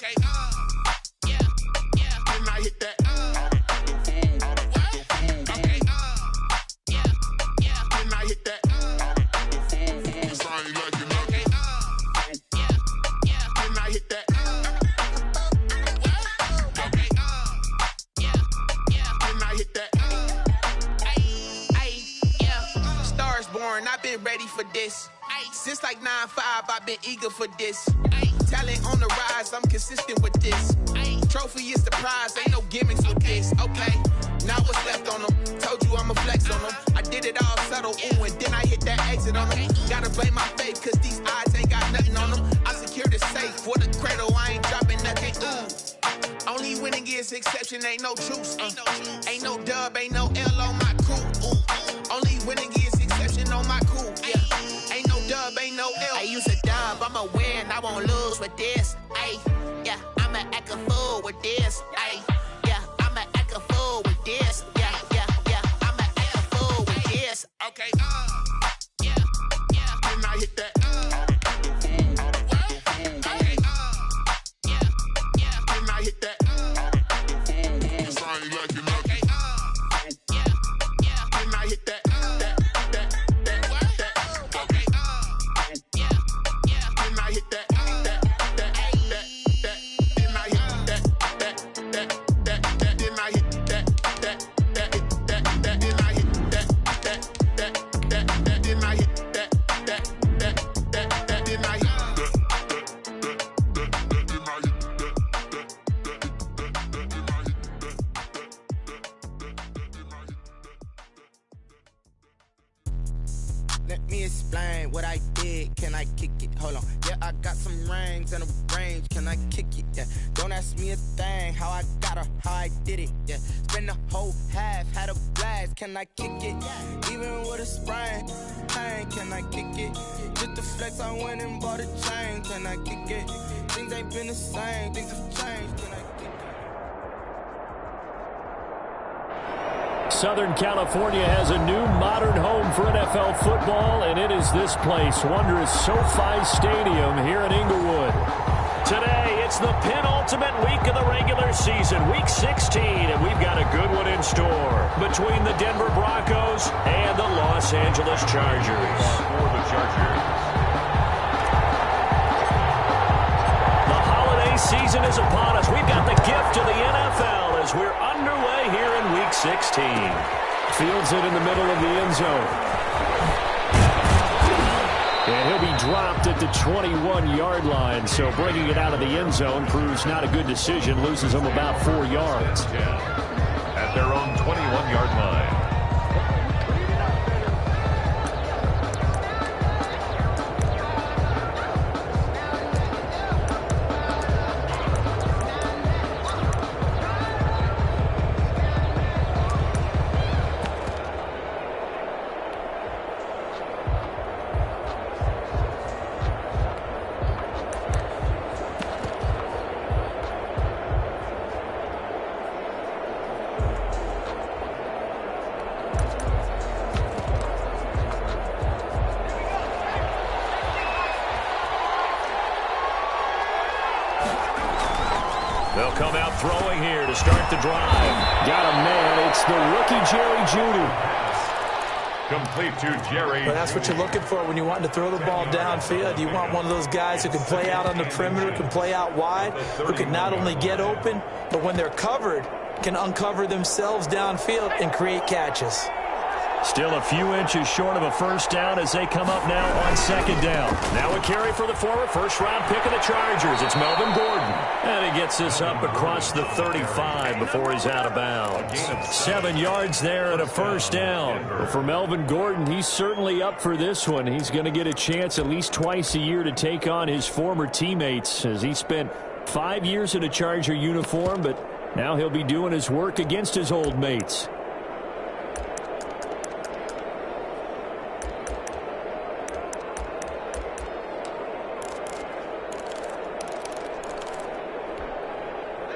Okay. Yeah. Then I hit that. Okay. Yeah. Then I hit that. Cause I ain't like it. Okay. Yeah. Then I hit that. Okay. Yeah. Then I hit that. Yeah. Stars born. I've been ready for this. Since like 9-5, I've been eager for this. Talent on the rise, I'm consistent with this. Trophy is the prize, ain't no gimmicks with this. Okay, now what's left on them? Told you I'ma flex on them. I did it all subtle, ooh, and then I hit that exit on them. Gotta blame my faith, cause these eyes ain't got nothing on them. I secure the safe for the cradle, I ain't dropping nothing, ooh. Only winning is exception, ain't no truce. Ain't no dub, ain't no L on my crew, ooh. Only winning is exception on my crew, yeah. Ain't no dub, ain't no L. I use a dub, I'ma win, I won't lose with this. Ay, yeah, I'ma act a fool with this. Ay, yeah, I'ma act a fool with this. Yeah, I'ma act a fool with this. Okay, yeah, then I hit that. Okay, yeah, then I hit that. Cause I ain't like it. Okay, yeah, then I hit that. Let me explain what I did. Can I kick it? Hold on. Yeah, I got some rings and a range. Can I kick it? Yeah. Don't ask me a thing. How I got her, how I did it. Yeah. Spend the whole half, had a blast. Can I kick it? Even with a sprain. Pain, can I kick it? Just the flex, I went and bought a chain. Can I kick it? Things ain't been the same. Things have changed. Can I kick it? Southern California has a new modern home for NFL football, and it is this place, wondrous SoFi Stadium here in Inglewood. Today, it's the penultimate week of the regular season, week 16, and we've got a good one in store between the Denver Broncos and the Los Angeles Chargers. For the Chargers. The holiday season is upon us. We've got the gift of the NFL as we're underway here in week 16. Fields it in the middle of the end zone. And he'll be dropped at the 21-yard line, so bringing it out of the end zone proves not a good decision. Loses him about 4 yards. At their own 21-yard line. They'll come out throwing here to start the drive. Got a man. It's the rookie Jerry Jeudy. Complete to Jerry. Well, that's what you're looking for when you want to throw the ball downfield. You want one of those guys who can play out on the perimeter, can play out wide, who can not only get open, but when they're covered, can uncover themselves downfield and create catches. Still a few inches short of a first down as they come up now on second down. Now a carry for the former first-round pick of the Chargers. It's Melvin Gordon. And he gets this up across the 35 before he's out of bounds. 7 yards there and a first down. But for Melvin Gordon, he's certainly up for this one. He's going to get a chance at least twice a year to take on his former teammates as he spent 5 years in a Charger uniform, but now he'll be doing his work against his old mates.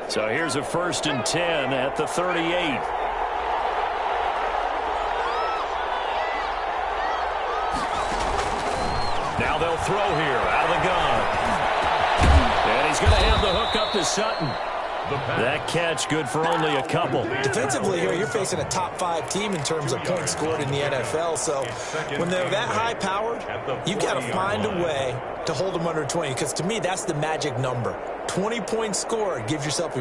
So here's a 1st and 10 at the 38. Now they'll throw here out of the gun. And And he's going to have the hook up to Sutton. That catch good for only a couple. Defensively here, you're facing a top 5 team in terms of points scored in the NFL. So when they're that high-powered, you've got to find a way to hold them under 20. Because to me, that's the magic number. 20 points scored, you give yourself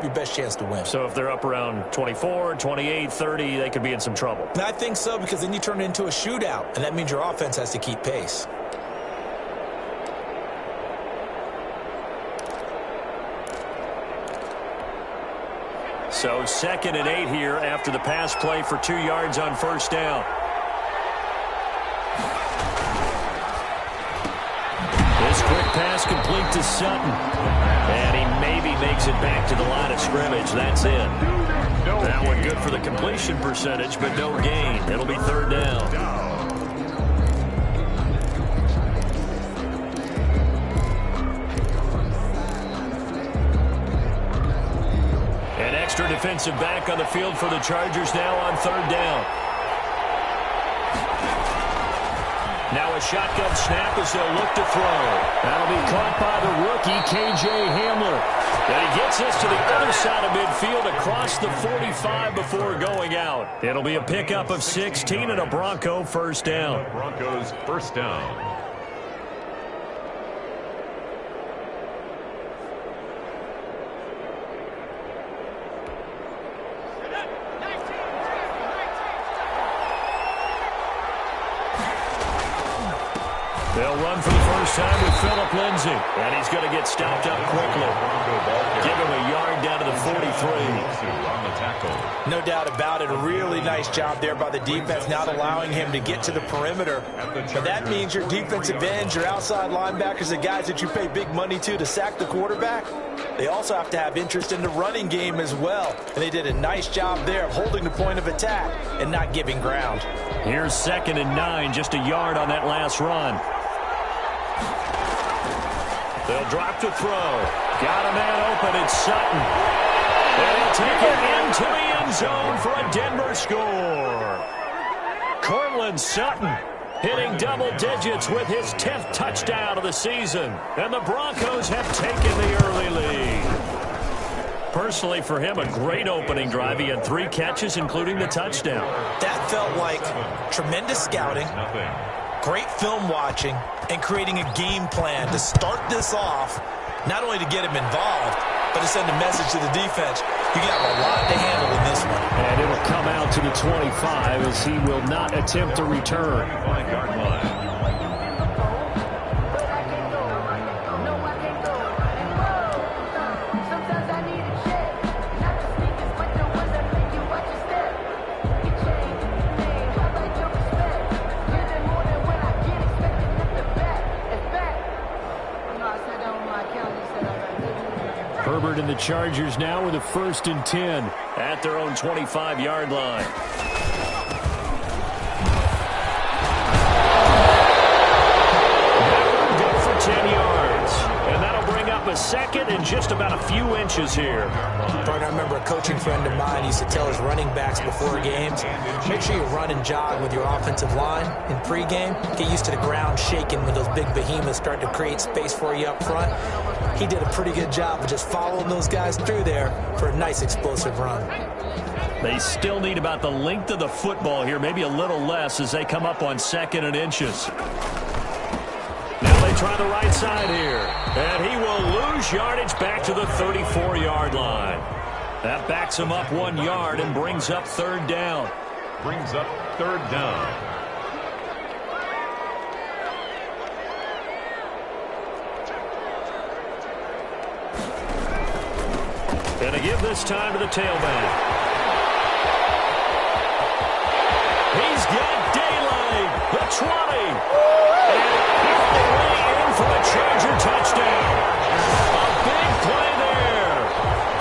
your best chance to win. So if they're up around 24, 28, 30, they could be in some trouble. And I think so, because then you turn it into a shootout, and that means your offense has to keep pace. So 2nd and 8 here after the pass play for 2 yards on first down. This quick pass complete to Sutton. And he maybe makes it back to the line of scrimmage. That's it. That one good for the completion percentage, but no gain. It'll be 3rd down. Extra defensive back on the field for the Chargers now on 3rd down. Now a shotgun snap as they'll look to throw. That'll be caught by the rookie, K.J. Hamler. And he gets this to the other side of midfield across the 45 before going out. It'll be a pickup of 16 and a Bronco first down. Broncos first down. They'll run for the first time with Phillip Lindsay. And he's going to get stopped up quickly. Give him a yard down to the 43. No doubt about it. A really nice job there by the defense, not allowing him to get to the perimeter. But that means your defensive ends, your outside linebackers, the guys that you pay big money to sack the quarterback, they also have to have interest in the running game as well. And they did a nice job there of holding the point of attack and not giving ground. Here's 2nd and 9, just a yard on that last run. They'll drop to throw. Got a man open. It's Sutton. And he'll take it into the end zone for a Denver score. Cortland Sutton hitting double digits with his 10th touchdown of the season. And the Broncos have taken the early lead. Personally, for him, a great opening drive. He had 3 catches, including the touchdown. That felt like tremendous scouting, great film watching, and creating a game plan to start this off, not only to get him involved, but to send a message to the defense. You got a lot to handle in this one. And it'll come out to the 25 as he will not attempt to return. 5-yard line. Herbert and the Chargers now with a 1st and 10 at their own 25-yard line. Good for 10 yards. And that'll bring up a 2nd and just about a few inches here. I remember a coaching friend of mine used to tell his running backs before games, make sure you run and jog with your offensive line in pregame. Get used to the ground shaking when those big behemoths start to create space for you up front. He did a pretty good job of just following those guys through there for a nice explosive run. They still need about the length of the football here, maybe a little less as they come up on 2nd and inches. Now they try the right side here. And he will lose yardage back to the 34-yard line. That backs him up 1 yard and brings up 3rd down. Brings up 3rd down. And to give this time to the tailback. He's got daylight. The 20. And all the way in for a Charger touchdown. A big play there.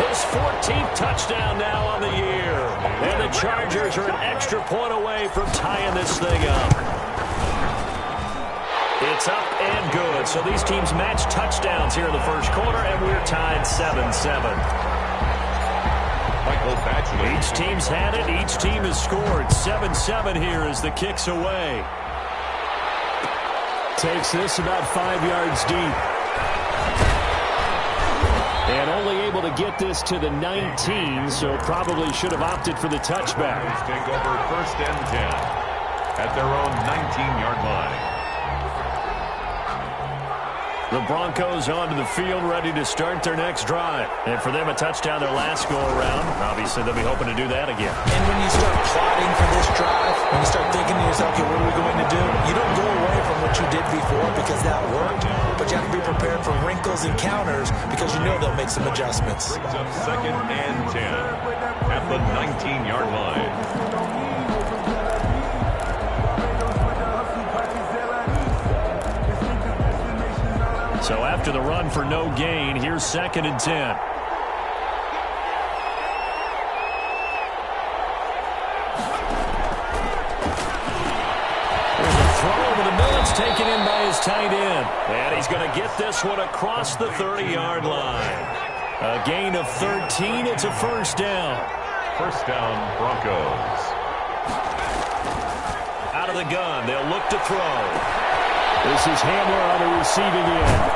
His 14th touchdown now on the year. And the Chargers are an extra point away from tying this thing up. It's up and good. So these teams match touchdowns here in the first quarter, and we're tied 7-7. Each team's had it. Each team has scored. 7-7 here as the kick's away. Takes this about 5 yards deep. And only able to get this to the 19, so probably should have opted for the touchback. Let's take over 1st and 10 at their own 19-yard line. The Broncos onto the field, ready to start their next drive. And for them, a touchdown their last go-around. Obviously, they'll be hoping to do that again. And when you start plotting for this drive, when you start thinking to yourself, okay, what are we going to do? You don't go away from what you did before because that worked. But you have to be prepared for wrinkles and counters because you know they'll make some adjustments. Brings up 2nd and 10 at the 19-yard line. So after the run for no gain, here's 2nd and 10. There's a throw over the middle. It's taken in by his tight end. And he's going to get this one across the 30-yard line. A gain of 13. It's a 1st down. 1st down, Broncos. Out of the gun. They'll look to throw. This is Hamler on the receiving end.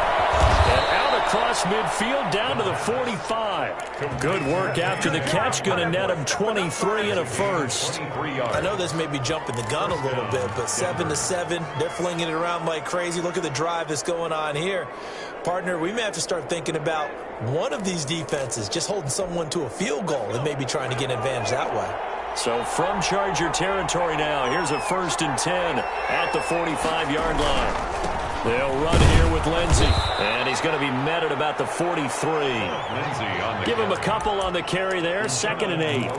And out across midfield down to the 45. Good work after the catch. Going to net him 23 and a 1st. I know this may be jumping the gun a little bit, but 7-7. They're flinging it around like crazy. Look at the drive that's going on here. Partner, we may have to start thinking about one of these defenses just holding someone to a field goal and maybe trying to get an advantage that way. So from Charger territory now, here's a 1st and 10 at the 45-yard line. They'll run here with Lindsey, and he's going to be met at about the 43. Give him a couple on the carry there, 2nd and 8.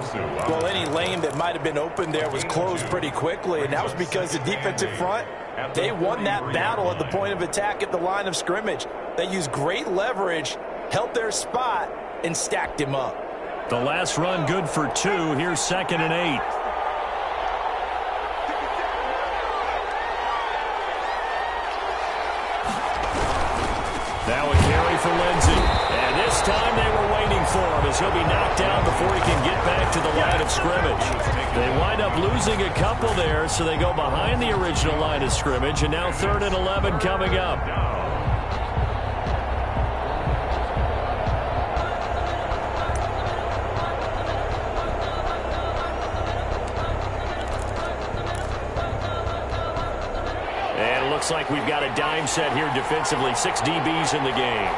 Well, any lane that might have been open there was closed pretty quickly, and that was because the defensive front, they won that battle at the point of attack at the line of scrimmage. They used great leverage, held their spot, and stacked him up. The last run good for 2. Here's 2nd and 8. Now a carry for Lindsey. And this time they were waiting for him as he'll be knocked down before he can get back to the line of scrimmage. They wind up losing a couple there, so they go behind the original line of scrimmage, and now 3rd and 11 coming up. Looks like we've got a dime set here defensively. 6 DBs in the game.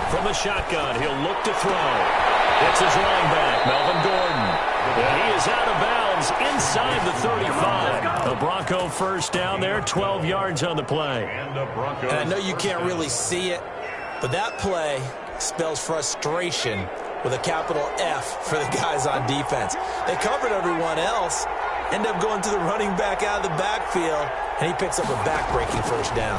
From the shotgun, he'll look to throw. It's his running back, Melvin Gordon. And he is out of bounds inside the 35. The Bronco 1st down there, 12 yards on the play. And I know you can't really see it, but that play spells frustration with a capital F for the guys on defense. They covered everyone else, end up going to the running back out of the backfield, and he picks up a back-breaking 1st down.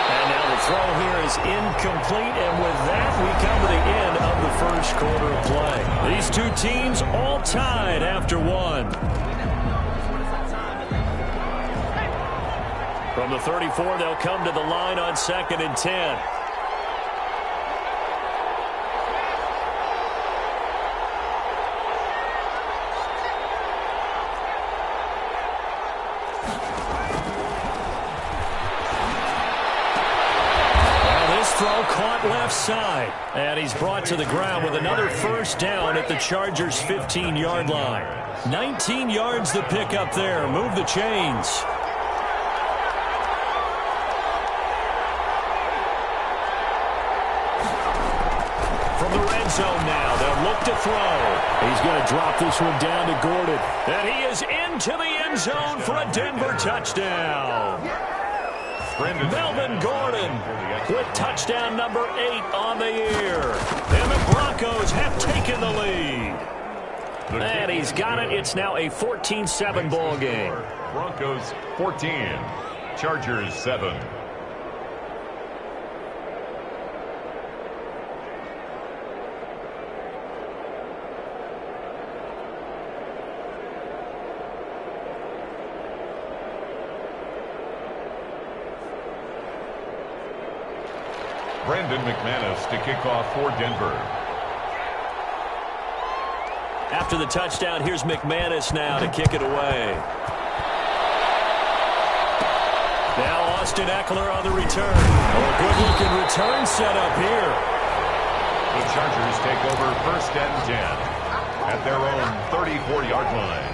And now the throw here is incomplete, and with that, we come to the end of the 1st quarter of play. These two teams all tied after 1. From the 34, they'll come to the line on 2nd and 10. Throw caught left side, and he's brought to the ground with another 1st down at the Chargers' 15-yard line. 19 yards to pick up there. Move the chains. From the red zone now, they'll look to throw. He's going to drop this one down to Gordon, and he is into the end zone for a Denver touchdown. Melvin Gordon with touchdown number 8 on the year. And the Broncos have taken the lead. And he's got it. It's now a 14-7 ball game. Broncos 14, Chargers 7. Brandon McManus to kick off for Denver. After the touchdown, here's McManus now to kick it away. Now Austin Eckler on the return. Oh, good-looking return set up here. The Chargers take over 1st and 10 at their own 34-yard line.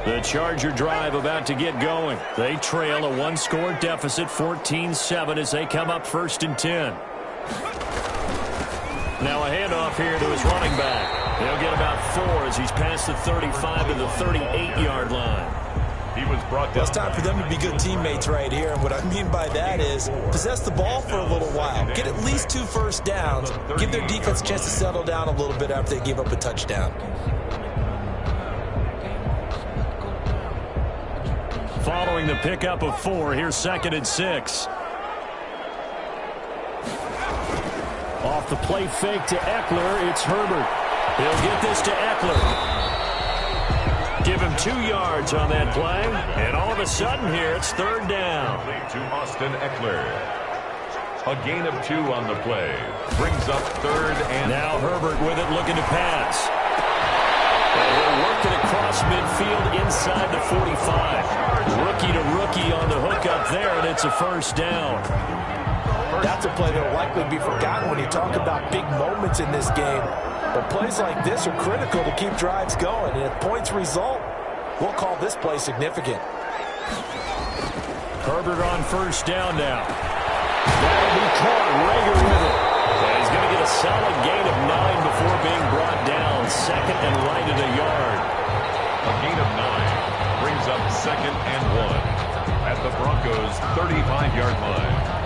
The Charger drive about to get going. They trail a one-score deficit, 14-7, as they come up 1st and 10. Now a handoff here to his running back. He'll get about 4 as he's past the 35 to the 38-yard line. He was brought down. It's time for them to be good teammates right here. And what I mean by that is possess the ball for a little while. Get at least 2 first downs. Give their defense a chance to settle down a little bit after they give up a touchdown. Following the pickup of 4, here's 2nd and 6. Off the play fake to Eckler, it's Herbert. He'll get this to Eckler. Give him 2 yards on that play, and all of a sudden here, it's 3rd down. To Austin Eckler. A gain of 2 on the play. Brings up 3rd and... Now Herbert with it, looking to pass. And he'll work it across midfield inside the 45. Rookie to rookie on the hook up there, and it's a 1st down. That's a play that will likely be forgotten when you talk about big moments in this game. But plays like this are critical to keep drives going. And if points result, we'll call this play significant. Herbert on 1st down now. That'll be caught. Rager with it. And he's going to get a solid gain of 9 before being brought down. 2nd and right at a yard. A gain of 9 brings up 2nd and 1 at the Broncos' 35-yard line.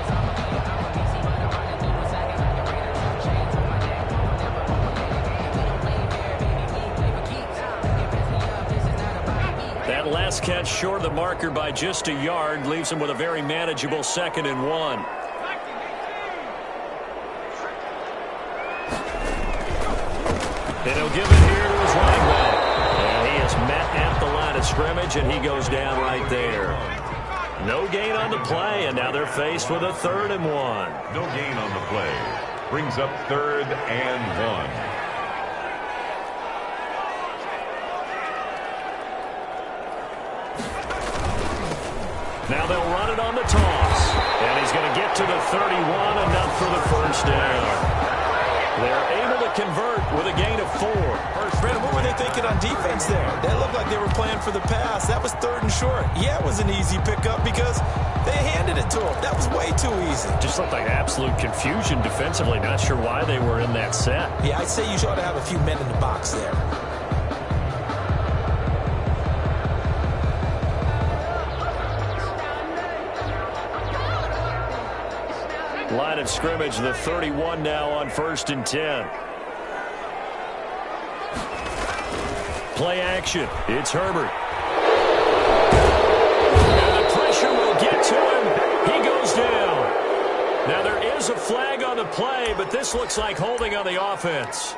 That last catch short of the marker by just a yard leaves him with a very manageable 2nd and 1. And he'll give it here to his running back. And he is met at the line of scrimmage, and he goes down right there. No gain on the play, and now they're faced with a 3rd and 1. No gain on the play. Brings up 3rd and 1. Now they'll run it on the toss. And he's going to get to the 31, enough for the 1st down. They're able to convert with a gain of 4. Brandon, what were they thinking on defense there? They looked like they were playing for the pass. That was 3rd and short. Yeah, it was an easy pickup because they handed it to him. That was way too easy. Just looked like absolute confusion defensively. Not sure why they were in that set. Yeah, I'd say you ought to have a few men in the box there. Line of scrimmage, the 31 now on 1st and 10. Play action. It's Herbert. And the pressure will get to him. He goes down. Now there is a flag on the play, but this looks like holding on the offense.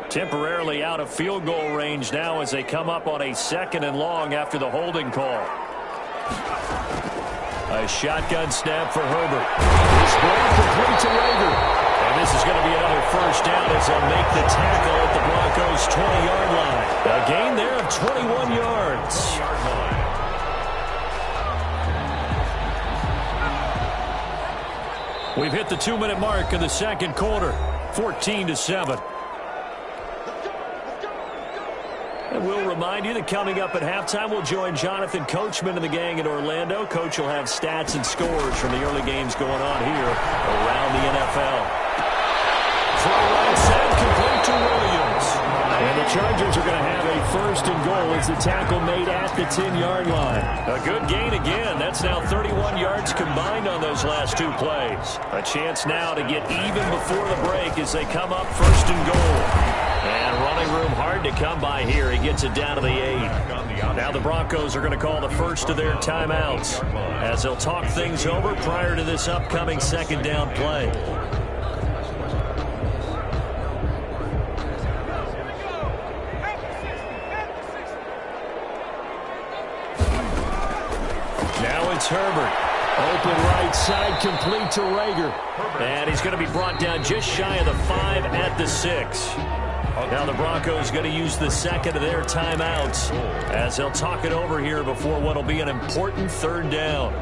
Temporarily out of field goal range now as they come up on a 2nd and long after the holding call. A shotgun snap for Herbert. This ball complete to Rager. And this is going to be another 1st down as they'll make the tackle at the Broncos' 20-yard line. A gain there of 21 yards. We've hit the 2-minute mark of the 2nd quarter. 14-7. And we'll remind you that coming up at halftime, we'll join Jonathan Coachman and the gang in Orlando. Coach will have stats and scores from the early games going on here around the NFL. Throw right side, complete to Williams. And the Chargers are going to have a 1st and goal as the tackle made at the 10-yard line. A good gain again. That's now 31 yards combined on those last 2 plays. A chance now to get even before the break as they come up 1st and goal. And running room hard to come by here. He gets it down to the 8. Now the Broncos are going to call the first of their timeouts as they'll talk things over prior to this upcoming second down play. Now it's Herbert. Open right side, complete to Rager. And he's going to be brought down just shy of the 5 at the 6. Now the Broncos going to use the second of their timeouts as they'll talk it over here before what will be an important third down.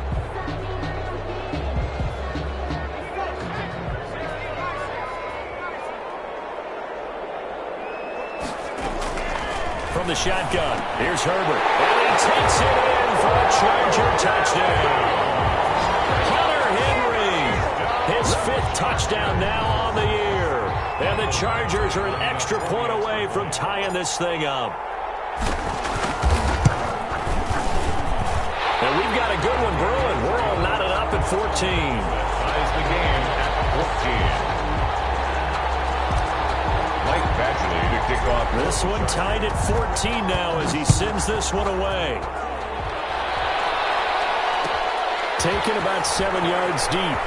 From the shotgun, here's Herbert. And he takes it in for a Charger touchdown. His 5th touchdown now on the year. And the Chargers are an extra point away from tying this thing up. And we've got a good one brewing. We're all knotted up at 14. Ties the game at 14. Mike Badgley to kick off. This one tied at 14 now as he sends this one away. Taken about 7 yards deep.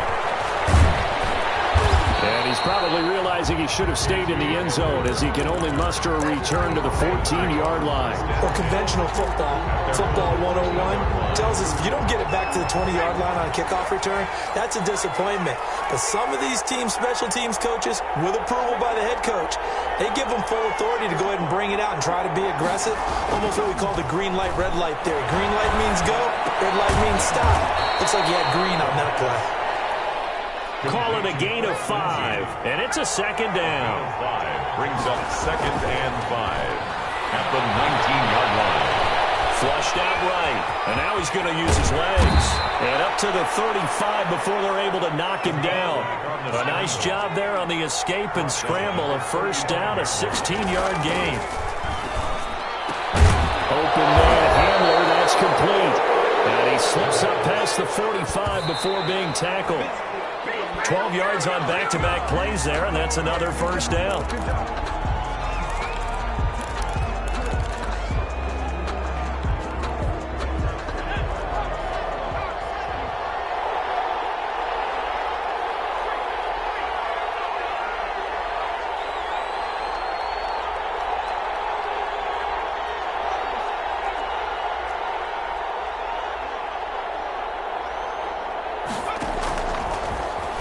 And he's probably realizing he should have stayed in the end zone as he can only muster a return to the 14-yard line. Well, conventional football 101, tells us if you don't get it back to the 20-yard line on a kickoff return, that's a disappointment. But some of these special teams coaches, with approval by the head coach, they give them full authority to go ahead and bring it out and try to be aggressive. Almost what we call the green light, red light theory. Green light means go, red light means stop. Looks like he had green on that play. Call it a gain of 5, and it's a second down. 5 brings up 2nd and 5 at the 19-yard line. Flushed out right, and now he's going to use his legs. And up to the 35 before they're able to knock him down. A nice job there on the escape and scramble. A first down, a 16-yard gain. Open man, Hamler, that's complete. And he slips up past the 45 before being tackled. 12 yards on back-to-back plays there, and that's another first down.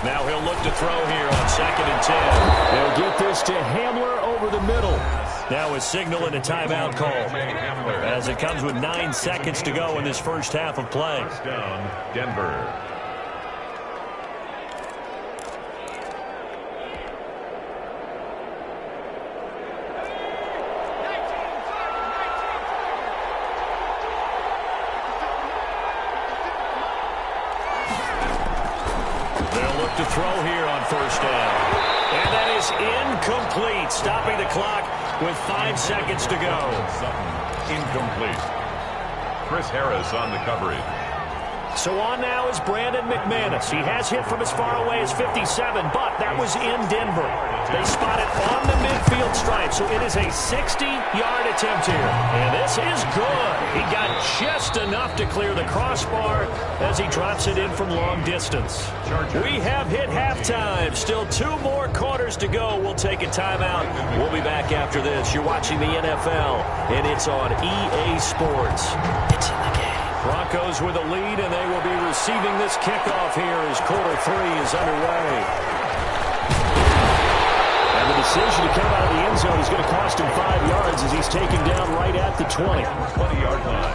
Now he'll look to throw here on 2nd and 10. They'll get this to Hamler over the middle. Now a signal and a timeout call as it comes with 9 seconds to go in this first half of play. First down, Denver. To throw here on first down. And that is incomplete, stopping the clock with 5 seconds to go. Incomplete. Chris Harris on the coverage. So on now is Brandon McManus. He has hit from as far away as 57, but that was in Denver. They spot it on the midfield stripe, so it is a 60-yard attempt here. And this is good. He got just enough to clear the crossbar as he drops it in from long distance. We have hit halftime. Still 2 more quarters to go. We'll take a timeout. We'll be back after this. You're watching the NFL, and it's on EA Sports. It's in the game. Broncos with a lead, and they will be receiving this kickoff here as quarter 3 is underway. And the decision to come out of the end zone is going to cost him 5 yards as he's taken down right at the 20. 20-yard line.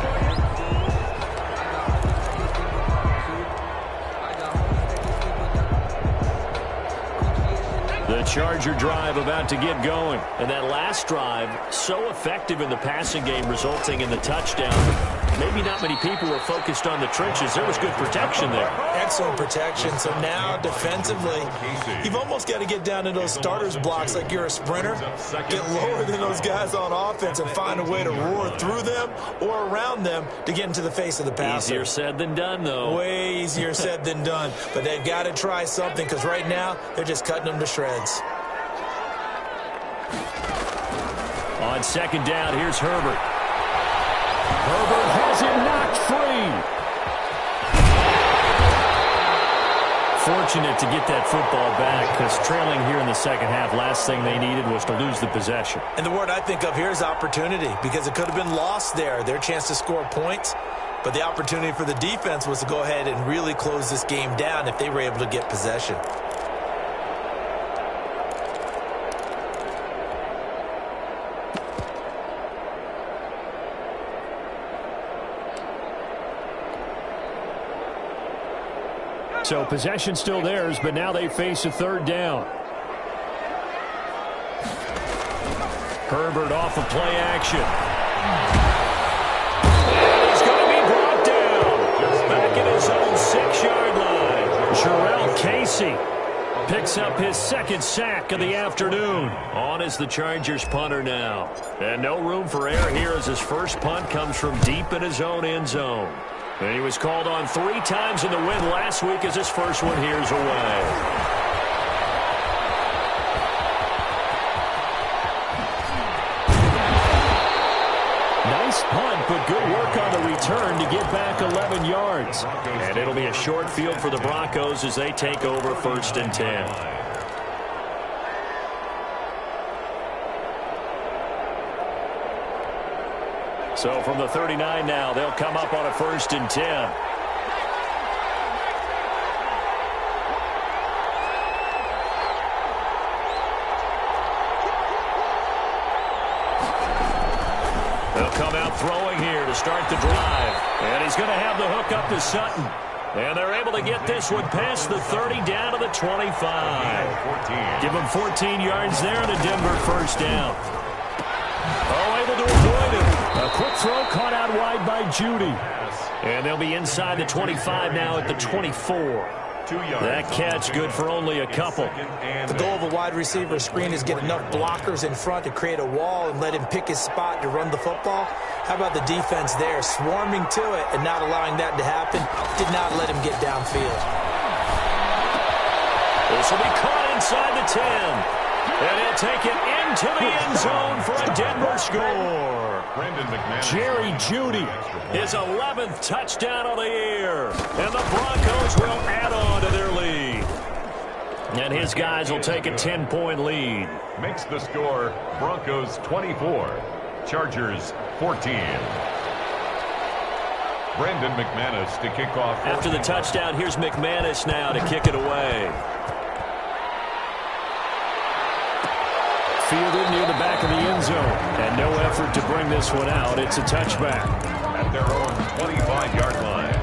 The Charger drive about to get going. And that last drive, so effective in the passing game, resulting in the touchdown. Maybe not many people were focused on the trenches. There was good protection there. Excellent protection. So now, defensively, you've almost got to get down to those starters blocks like you're a sprinter. Get lower than those guys on offense and find a way to roar through them or around them to get into the face of the passer. Easier said than done, though. Way easier said than done. But they've got to try something because right now, they're just cutting them to shreds. On second down, here's Herbert. Herbert has it knocked free. Fortunate to get that football back because trailing here in the second half, last thing they needed was to lose the possession. And the word I think of here is opportunity because it could have been lost there, their chance to score points. But the opportunity for the defense was to go ahead and really close this game down if they were able to get possession. So possession still theirs, but now they face a third down. Herbert off of play action. And he's going to be brought down. Just back at his own 6-yard line. Jarrell Casey picks up his second sack of the afternoon. On is the Chargers punter now. And no room for error here as his first punt comes from deep in his own end zone. And he was called on 3 times in the win last week as his first one here's away. Nice punt, but good work on the return to get back 11 yards. And it'll be a short field for the Broncos as they take over 1st and 10. So from the 39 now, they'll come up on a 1st and 10. They'll come out throwing here to start the drive. And he's going to have the hook up to Sutton. And they're able to get this one past the 30 down to the 25. Give them 14 yards there and a Denver first down. Oh, able to avoid it. A quick throw caught out wide by Judy. And they'll be inside the 25 now at the 24. That catch good for only a couple. The goal of a wide receiver screen is get enough blockers in front to create a wall and let him pick his spot to run the football. How about the defense there, swarming to it and not allowing that to happen? Did not let him get downfield. This will be caught inside the 10. And he'll take it into the end zone for a Denver score. Jerry Jeudy, his 11th touchdown of the year. And the Broncos will add on to their lead. And his guys will take a 10-point lead. Makes the score Broncos 24, Chargers 14. Brandon McManus to kick off. After the touchdown, here's McManus now to kick it away. Fielded near the back of the end zone. And no effort to bring this one out. It's a touchback. At their own 25-yard line.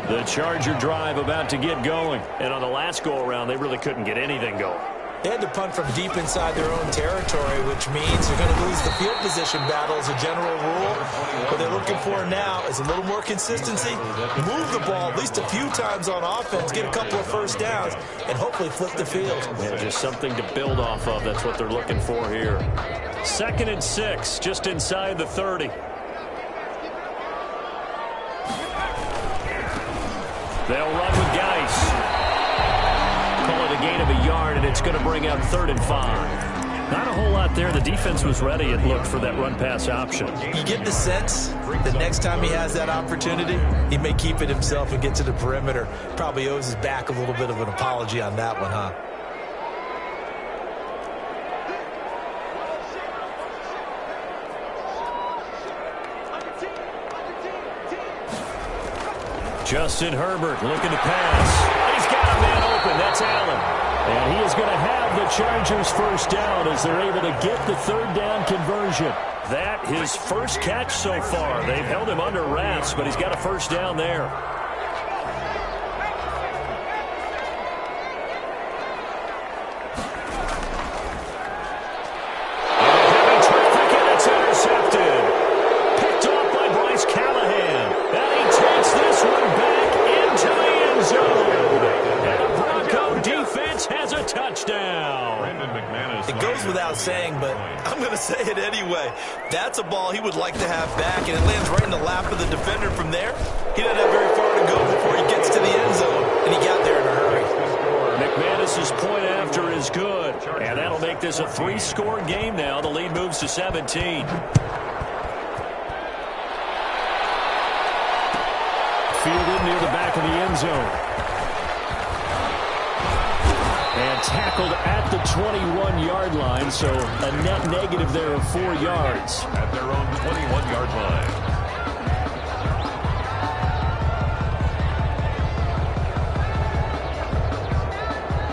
The Charger drive about to get going. And on the last go-around, they really couldn't get anything going. They had to punt from deep inside their own territory, which means they're going to lose the field position battle as a general rule. What they're looking for now is a little more consistency, move the ball at least a few times on offense, get a couple of first downs, and hopefully flip the field. Yeah, just something to build off of. That's what they're looking for here. 2nd and 6, just inside the 30. They'll run with Geis. Call it a gain of a yard, and it's going to bring up 3rd and 5. Not a whole lot there. The defense was ready, it looked, for that run-pass option. You get the sense that next time he has that opportunity, he may keep it himself and get to the perimeter. Probably owes his back a little bit of an apology on that one, huh? Justin Herbert looking to pass. He's got a man open. That's Allen. And he is going to have the Chargers first down as they're able to get the 3rd down conversion. That his first catch so far. They've held him under wraps, but he's got a first down there. And traffic, and it's intercepted. Picked off by Bryce Callahan. And he takes this one back into the end zone. And the Bronco defense has a touchdown. It goes without saying, but I'm going to say it anyway. That's a ball he would like to have back, and it lands right in the lap of the defender from there. He doesn't have very far to go before he gets to the end zone, and he got there in a hurry. McManus's point after is good, and that'll make this a 3-score game now. The lead moves to 17. Fielded near the back of the end zone. And tackled at the 21-yard line, so a net negative there of 4 yards. At their own 21-yard line.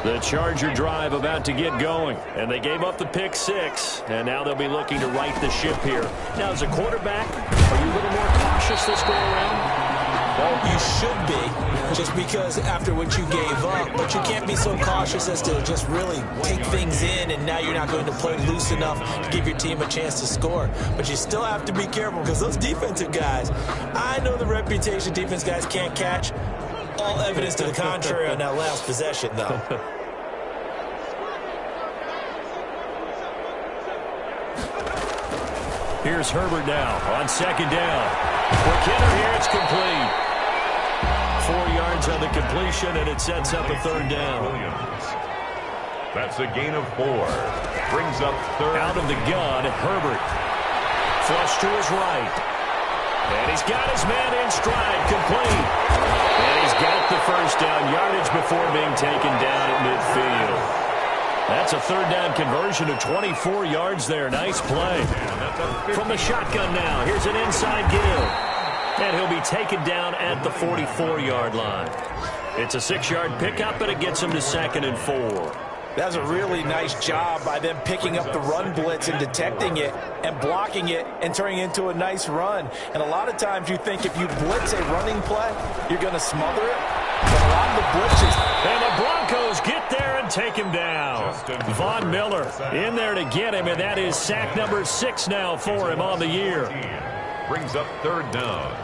The Charger drive about to get going, and they gave up the pick 6, and now they'll be looking to right the ship here. Now, as a quarterback, are you a little more cautious this go around? Well, you should be, just because after what you gave up, but you can't be so cautious as to just really take things in, and now you're not going to play loose enough to give your team a chance to score. But you still have to be careful, because those defensive guys, I know the reputation defense guys can't catch. All evidence to the contrary on that last possession, though. Here's Herbert now on second down. For Kenner here, it's complete. 4 yards on the completion, and it sets up a third down. That's a gain of 4. Brings up third. Out of the gun, Herbert. Flush to his right. And he's got his man in stride, complete. And he's got the first down yardage before being taken down at midfield. That's a third down conversion of 24 yards there. Nice play. From the shotgun now, here's an inside give. And he'll be taken down at the 44-yard line. It's a 6-yard pickup, and it gets him to 2nd and 4. That's a really nice job by them picking up the run blitz and detecting it and blocking it and turning it into a nice run. And a lot of times you think if you blitz a running play, you're going to smother it. But a lot of the blitzes. And the Broncos get there and take him down. Von Miller in there to get him, and that is sack number 6 now for him on the year. Brings up third down.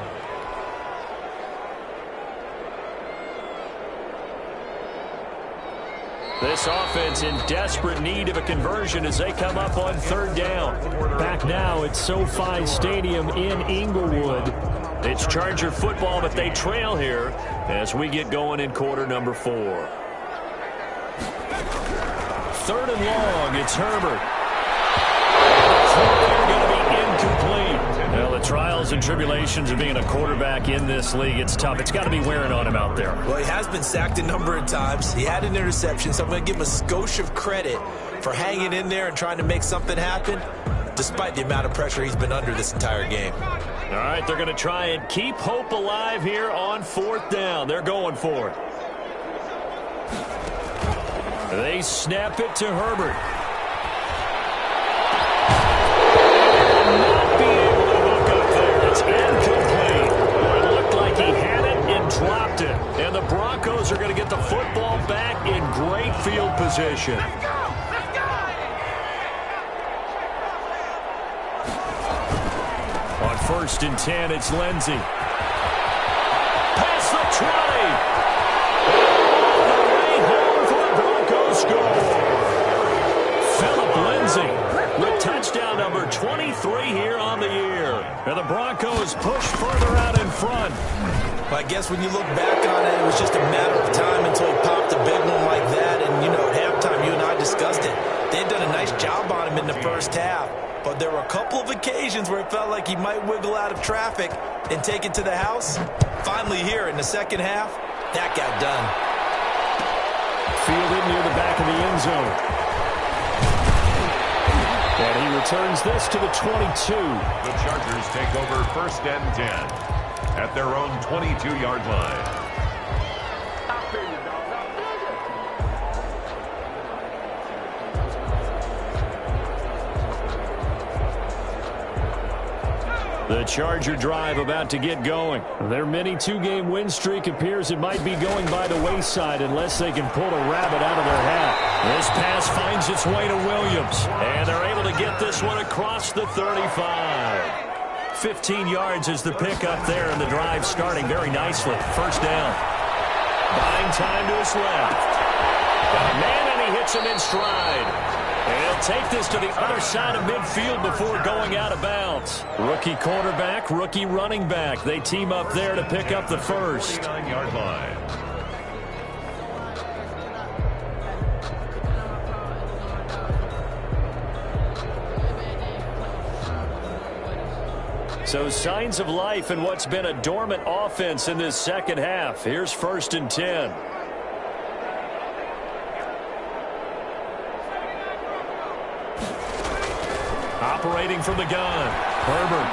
This offense in desperate need of a conversion as they come up on third down. Back now at SoFi Stadium in Inglewood. It's Charger football, but they trail here as we get going in quarter number 4. Third and long, it's Herbert. They're going to be incomplete. Well, the trials and tribulations of being a quarterback in this league, it's tough. It's got to be wearing on him out there. Well, he has been sacked a number of times. He had an interception, so I'm going to give him a skosh of credit for hanging in there and trying to make something happen, despite the amount of pressure he's been under this entire game. All right, they're going to try and keep hope alive here on 4th down. They're going for it. They snap it to Herbert. Not being able to hook up there. It's incomplete. It looked like he had it and dropped it. And the Broncos are going to get the football back in great field position. On 1st and 10, it's Lindsey. Past the 20. All the way home for the Broncos score. Philip Lindsey with touchdown number 23 here on the year. And the Broncos push further out in front. Well, I guess when you look back on it, it was just a matter of time until he popped a big one like that. And, you know, at halftime, you and I discussed it. They had done a nice job on him in the first half. But there were a couple of occasions where it felt like he might wiggle out of traffic and take it to the house. Finally here in the second half, that got done. Fielded near the back of the end zone. And he returns this to the 22. The Chargers take over 1st and 10 at their own 22-yard line. The Charger drive about to get going. Their mini 2-game win streak appears it might be going by the wayside unless they can pull a rabbit out of their hat. This pass finds its way to Williams, and they're able to get this one across the 35. 15 yards is the pickup there, and the drive starting very nicely. First down. Buying time to his left. Got a man, and he hits him in stride. And he'll take this to the other side of midfield before going out of bounds. Rookie quarterback, rookie running back. They team up there to pick up the first. 39-yard line. So signs of life in what's been a dormant offense in this second half. Here's 1st and 10. Operating from the gun, Herbert.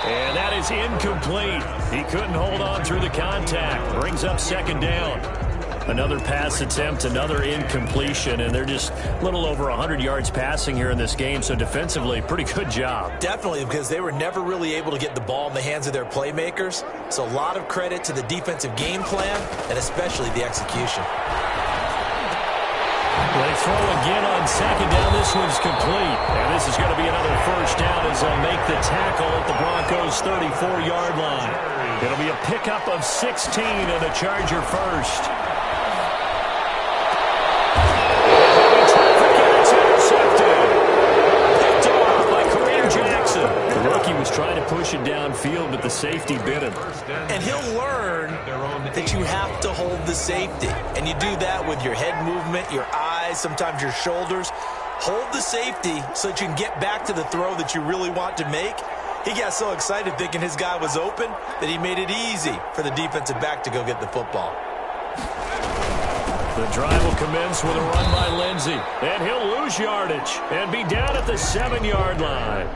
And that is incomplete. He couldn't hold on through the contact. Brings up 2nd down. Another pass attempt, another incompletion, and they're just a little over 100 yards passing here in this game, so defensively, pretty good job. Definitely, because they were never really able to get the ball in the hands of their playmakers, so a lot of credit to the defensive game plan and especially the execution. They throw again on 2nd down. This one's complete, and this is going to be another 1st down as they'll make the tackle at the Broncos' 34-yard line. It'll be a pickup of 16 and a Charger first. The rookie was trying to push it downfield, but the safety bit him. And he'll learn that you have to hold the safety. And you do that with your head movement, your eyes, sometimes your shoulders. Hold the safety so that you can get back to the throw that you really want to make. He got so excited thinking his guy was open that he made it easy for the defensive back to go get the football. The drive will commence with a run by Lindsey. And he'll lose yardage and be down at the 7-yard line.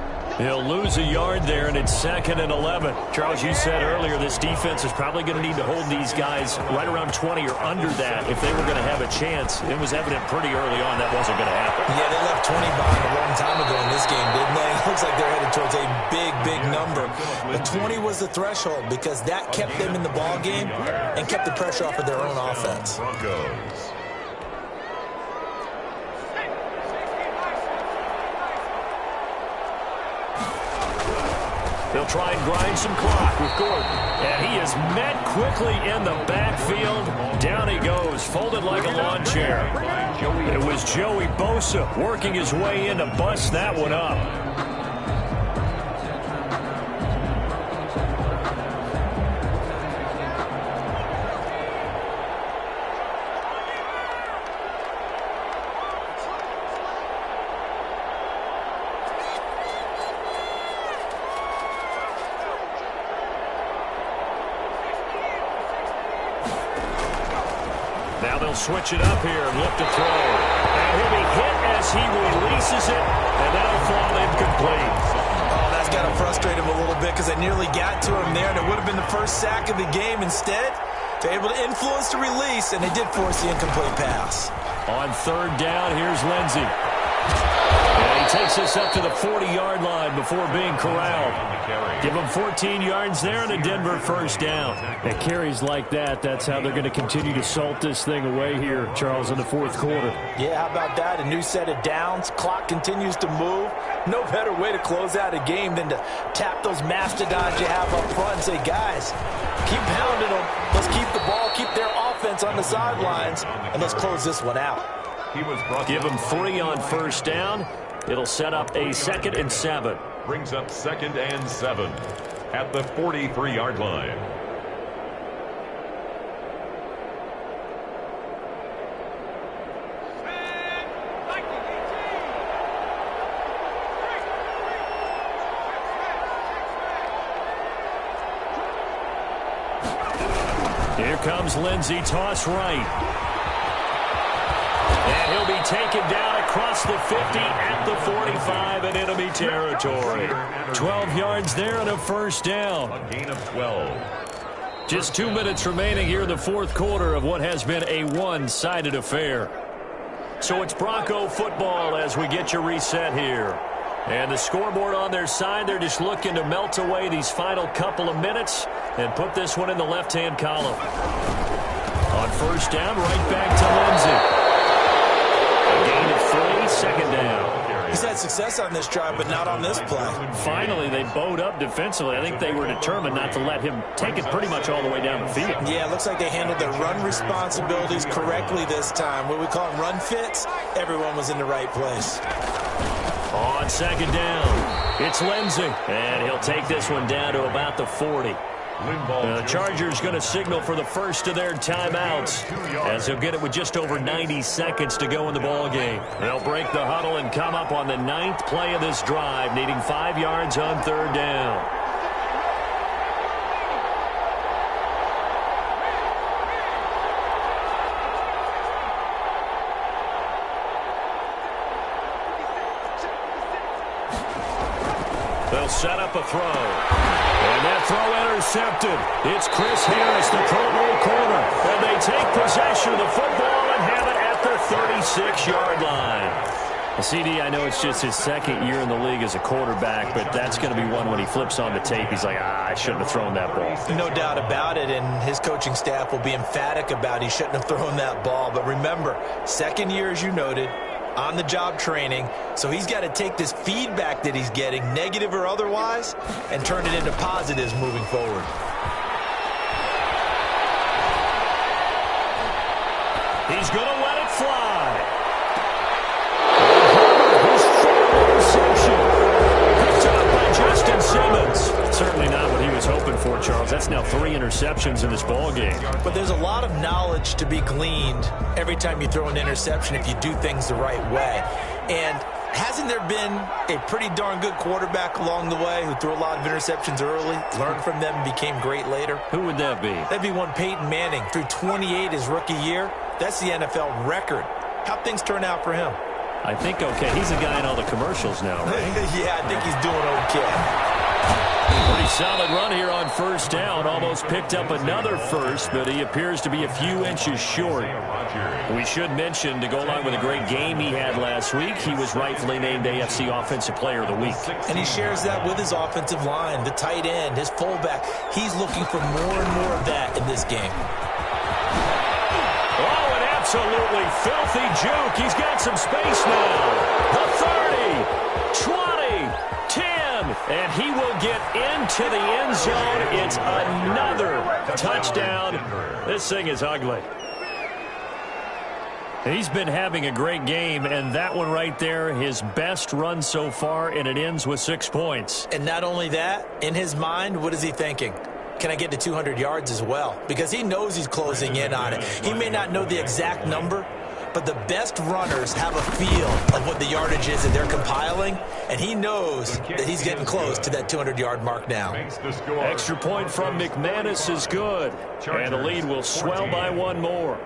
He'll lose a yard there, and it's 2nd and 11. Charles, you said earlier this defense is probably going to need to hold these guys right around 20 or under that if they were going to have a chance. It was evident pretty early on that wasn't going to happen. Yeah, they left 20 behind a long time ago in this game, didn't they? It looks like they're headed towards a big, big number. But 20 was the threshold because that kept them in the ball game and kept the pressure off of their own offense. Broncos. They'll try and grind some clock with Gordon. And he is met quickly in the backfield. Down he goes, folded like a lawn chair. It was Joey Bosa working his way in to bust that one up. Now they'll switch it up here and look to throw. And he'll be hit as he releases it, and that'll fall incomplete. Oh, that's got to frustrate him a little bit because they nearly got to him there, and it would have been the first sack of the game. Instead, they're able to influence the release, and they did force the incomplete pass. On 3rd down, here's Lindsey. And he takes us up to the 40-yard line before being corralled. Give him 14 yards there and a Denver 1st down. And carries like that, that's how they're going to continue to salt this thing away here, Charles, in the 4th quarter. Yeah, how about that? A new set of downs. Clock continues to move. No better way to close out a game than to tap those mastodons you have up front and say, guys, keep pounding them. Let's keep the ball, keep their offense on the sidelines, and let's close this one out. Give him 3 on 1st down. It'll set up a 2nd and 7. Brings up 2nd and 7 at the 43-yard line. Here comes Lindsey, toss right. And he'll be taken down across the 50 at the 45 and enemy territory. 12 yards there and a 1st down. A gain of 12. Just 2 minutes remaining here in the 4th quarter of what has been a one-sided affair. So it's Bronco football as we get your reset here. And the scoreboard on their side, they're just looking to melt away these final couple of minutes and put this one in the left-hand column. On 1st down, right back to Lindsey. A gain of 3, 2nd down. He's had success on this drive, but not on this play. Finally, they bowed up defensively. I think they were determined not to let him take it pretty much all the way down the field. Yeah, it looks like they handled their run responsibilities correctly this time. What we call them run fits, everyone was in the right place. On second down, it's Lindsey, and he'll take this one down to about the 40. The Chargers going to signal for the first of their timeouts, as they'll get it with just over 90 seconds to go in the ball game. They'll break the huddle and come up on the 9th play of this drive, needing 5 yards on third down. They'll set up a throw. And that throw intercepted. It's Chris Harris, the Pro Bowl corner. And they take possession of the football and have it at the 36-yard line. CD, I know it's just his second year in the league as a quarterback, but that's going to be one when he flips on the tape. He's like, I shouldn't have thrown that ball. No doubt about it, and his coaching staff will be emphatic about he shouldn't have thrown that ball. But remember, second year, as you noted, on-the-job training, so he's got to take this feedback that he's getting, negative or otherwise, and turn it into positives moving forward. He's going to let it fly. His third interception. Picked up by Justin Simmons. Certainly not what he was hoping for, Charles. That's now 3 interceptions in this ball game. But there's a lot of knowledge to be gleaned every time you throw an interception if you do things the right way. And hasn't there been a pretty darn good quarterback along the way who threw a lot of interceptions early, learned from them, and became great later? Who would that be? That'd be one Peyton Manning. Threw 28 his rookie year. That's the NFL record. How'd things turn out for him? I think okay. He's a guy in all the commercials now, right? Yeah, I think he's doing okay. Pretty solid run here on first down. Almost picked up another first, but he appears to be a few inches short. We should mention, to go along with a great game he had last week, he was rightfully named AFC Offensive Player of the Week. And he shares that with his offensive line, the tight end, his fullback. He's looking for more and more of that in this game. Oh, an absolutely filthy juke. He's got some space now. The 30, 20, 10, and he will get into the end zone. It's another touchdown. This thing is ugly. He's been having a great game, and that one right there, his best run so far, and it ends with 6 points. And not only that, in his mind, what is he thinking? Can I get to 200 yards as well? Because he knows he's closing in on it. He may not know the exact number, but the best runners have a feel of what the yardage is that they're compiling, and he knows that he's getting close to that 200-yard mark now. Extra point from McManus is good, and the lead will swell by 1 more.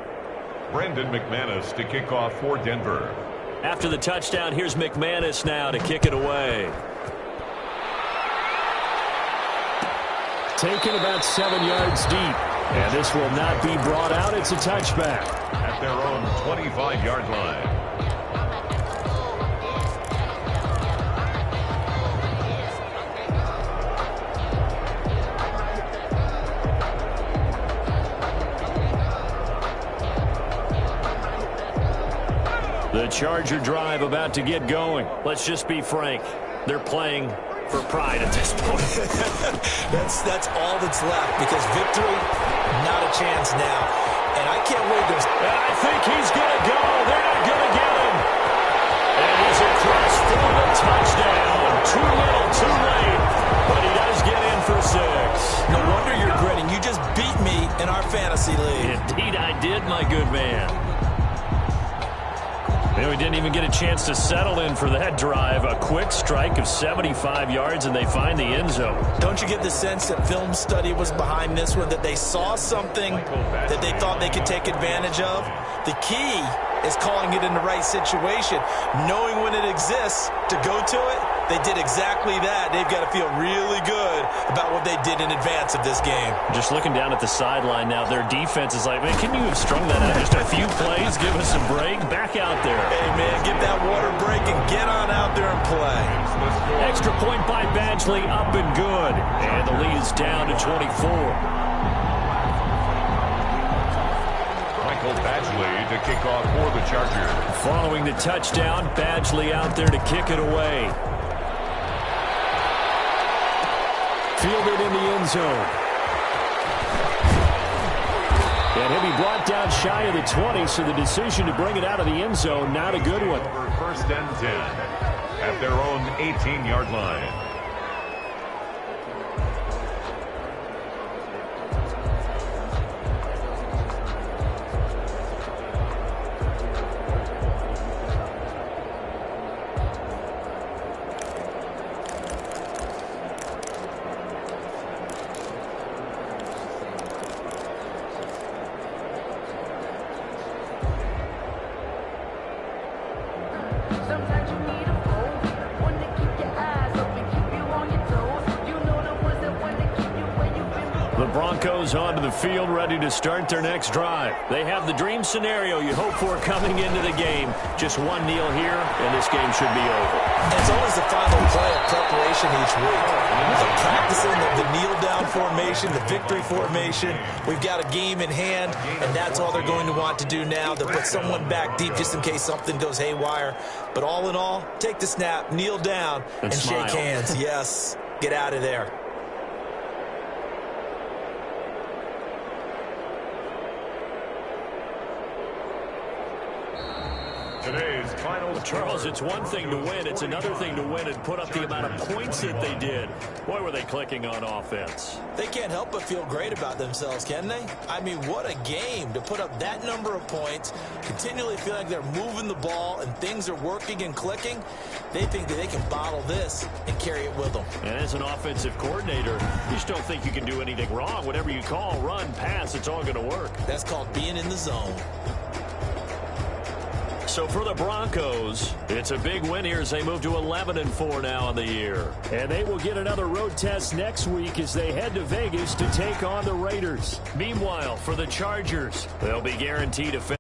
Brandon McManus to kick off for Denver. After the touchdown, here's McManus now to kick it away. Taken about 7 yards deep, and this will not be brought out. It's a touchback. At their own 25-yard line. The Charger drive about to get going. Let's just be frank. They're playing for pride at this point. That's all that's left, because victory, not a chance now. And I can't wait. I think he's going to go. They're not going to get him. And he's across for the touchdown. Too little, too late. But he does get in for 6. No wonder you're grinning. You just beat me in our fantasy league. Indeed I did, my good man. We didn't even get a chance to settle in for that drive. A quick strike of 75 yards, and they find the end zone. Don't you get the sense that film study was behind this one, that they saw something that they thought they could take advantage of? The key is calling it in the right situation, knowing when it exists to go to it. They did exactly that. They've got to feel really good about what they did in advance of this game. Just looking down at the sideline now, their defense is like, man, can you have strung that out just a few plays? Give us a break. Back out there. Hey, man, get that water break and get on out there and play. Extra point by Badgley, up and good. And the lead is down to 24. Michael Badgley to kick off for the Chargers. Following the touchdown, Badgley out there to kick it away. Fielded in the end zone. And he'll be brought down shy of the 20, so the decision to bring it out of the end zone, not a good one. First and 10 at their own 18-yard line. Broncos onto the field, ready to start their next drive. They have the dream scenario you hope for coming into the game. Just one kneel here, and this game should be over. It's always the final play of preparation each week. They're practicing the kneel-down formation, the victory formation. We've got a game in hand, and that's all they're going to want to do now. They'll put someone back deep just in case something goes haywire. But all in all, take the snap, kneel down, and shake hands. Yes, get out of there. Today's final Charles, it's one thing to win. It's another thing to win and put up the amount of points that they did. Boy, were they clicking on offense. They can't help but feel great about themselves, can they? I mean, what a game to put up that number of points, continually feel like they're moving the ball and things are working and clicking. They think that they can bottle this and carry it with them. And as an offensive coordinator, you just don't think you can do anything wrong. Whatever you call, run, pass, it's all going to work. That's called being in the zone. So for the Broncos, it's a big win here as they move to 11-4 now in the year. And they will get another road test next week as they head to Vegas to take on the Raiders. Meanwhile, for the Chargers, they'll be guaranteed a